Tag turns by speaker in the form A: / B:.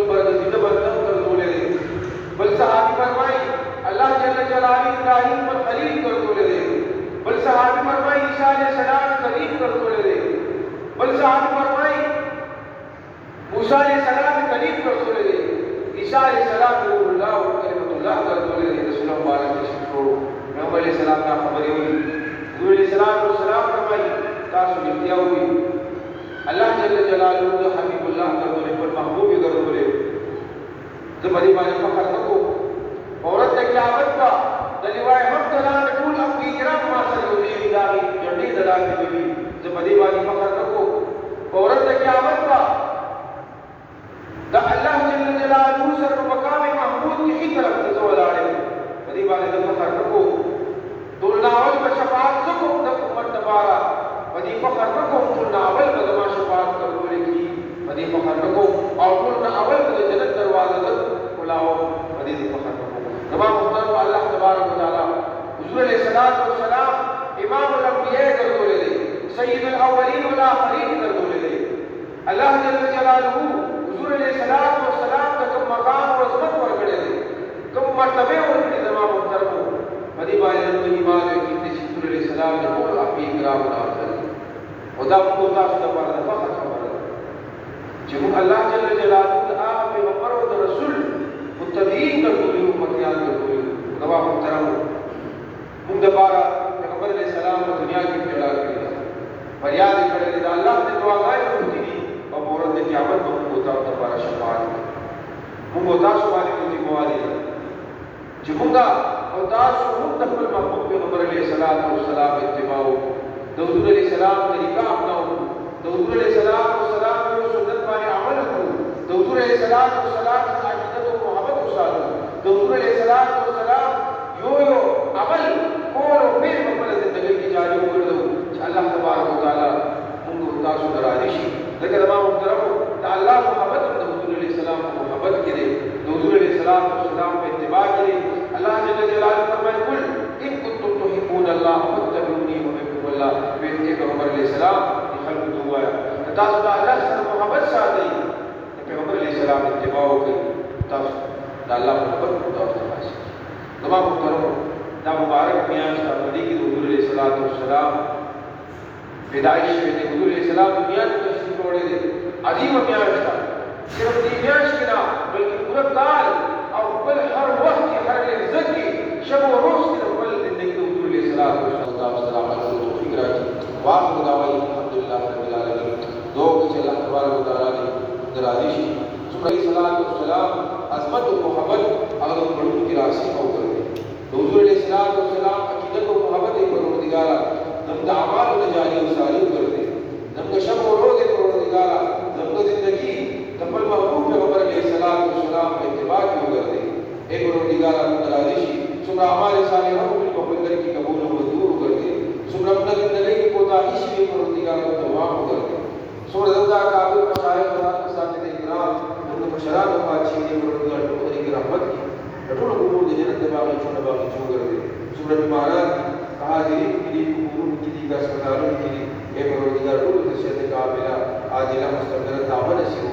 A: پر زندہ بدن کر دولے دے بل صحابی فرمائی اللہ جل جلالہ ابراہیم پر خلیل کر دولے دے بل صحابی فرمائی عیسیٰ علیہ السلام کریم کر دولے دے بل صحابی فرمائی موسیٰ علیہ السلام کریم کر دولے دے عیسیٰ علیہ السلام روح اللہ و کلمت اللہ کر دولے دے رسول اللہ علیہ وسلم چھوڑو محمد علیہ السلام کا خبری ہوئی حضور علیہ السلام فرمائی تاسو لکھیا ہوئی اللہ جل جلالہ دا حبیب اللہ کر دولے پر محبوبی کر دولے زبادی بانی فخر نکو عورت قیامت کا دلیوائے حق دلان رکول اپنی گرام ماسر ہوئی داغی جنڈی دلان کی بھی زبادی بانی فخر نکو عورت قیامت کا دا اللہ جل جلالہ سر مقام محمود کی ہی طرف نزول آڑے بدی بانی دا فخر نکو دولناول بشفاعت سکم دا امت نبارا بدی فخر نکو دولناول بدما شفاعت کر دولے کی بدی فخر نکو اور دولناول بدا جنت دروازہ دا کلاو بدی فخر نکو تمام محترم اللہ تبارک و تعالی حضور علیہ السلام امام الانبیاء کر دولے دے سید الاولین والآخرین کر دولے دے اللہ جل جلالہ حضور علیہ السلام کا کم مقام و عظمت پر کڑے دے کم مرتبے اور کڑے تمام محترم بدی بائی رنو ایمان ہے کہ حضور علیہ السلام نے بول اپنی اکرام نام کر خدا کو تاسو دا پارا دفع خبر جب اللہ جل جلالہ آپ پیغمبر و رسول متبعین کر دولی امتیان کر دولی دوا محترم من دبارا پیغمبر علیہ السلام و دنیا کی پیڑا کرے فریاد کرے دے اللہ نے دعا گائے ہوتی دی اور مورد قیامت میں من ہوتا دبارا شفاعت من ہوتا سوالی ہوتی موالی جب منگا ہوتا سو منتقل محبوب پیغمبر علیہ السلام اتباع حضور علیہ السلام طریقہ اپناؤ حضور علیہ السلام کو سنت پانے عمل کرو حضور علیہ السلام عقیدت و محبت کو ساتھ حضور علیہ السلام یو عمل کول و پھر مقبل زندگی کی جاری کر دو اللہ تبارک و تعالی منگو تاسو درانشی لیکن تمام محترم اللہ محبت حضور علیہ السلام کو محبت کرے حضور علیہ السلام پہ اتباع کرے اللہ جل جلالہ فرمائے قل ان کنتم تحبون اللہ فاتبعونی یحببکم اللہ بے پیغمبر علیہ السلام یہ خلق دعا ہے تاسو اللہ سے محبت ساتھ دی پیغمبر علیہ السلام اتباع کی تاسو اللہ محبت کو تاسو حاصل تمام محترم دا مبارک میاں شاہ علی کی حضور علیہ السلام پیدائش میں حضور علیہ السلام دنیا میں تشریف لوڑے دے عظیم میاں شاہ صرف دیمیاش کی نام بلکہ پورا کال اور بل ہر وقت کی ہر عزت کی شب و روز کی بل زندگی حضور علیہ السلام علیہ فکرہ کی واقع دعوائی الحمدللہ رب العالمین دو کچھ اللہ تبارک و تعالی نے درازشی علیہ السلام عظمت و محبت اگر ان بڑھوں کی راسی ہو کر دے حضور علیہ السلام عقیدت و محبت پروردگارہ نم دعمال و جاری و ساری کر دے نم شب و روز پروردگارہ نم زندگی تبل محبوب پیغمبر علیہ السلام پہ اتباع کیوں کر دے اے پروردگارہ درازشی سمرہ عمال صالحہ کو بالکل بندر کی قبول و منظور کر دے سمرہ اپنا زندگی کی کوتاہی سے پروردگارہ کو تمام کر دے سمرہ زندہ کابل مشاہد و اساتذہ اکرام مشران و خاچین پروردگار کو کی رحمت کی رٹول امور دی جنت باغی چھوڑا باغی چھوڑ کر دے سمرہ بیماران کہا جریب کی لیے امور کی لیے کا اسپتالوں کی لیے اے پروردگار کو تشہد کاملہ آجلہ مستقبل دعوت سے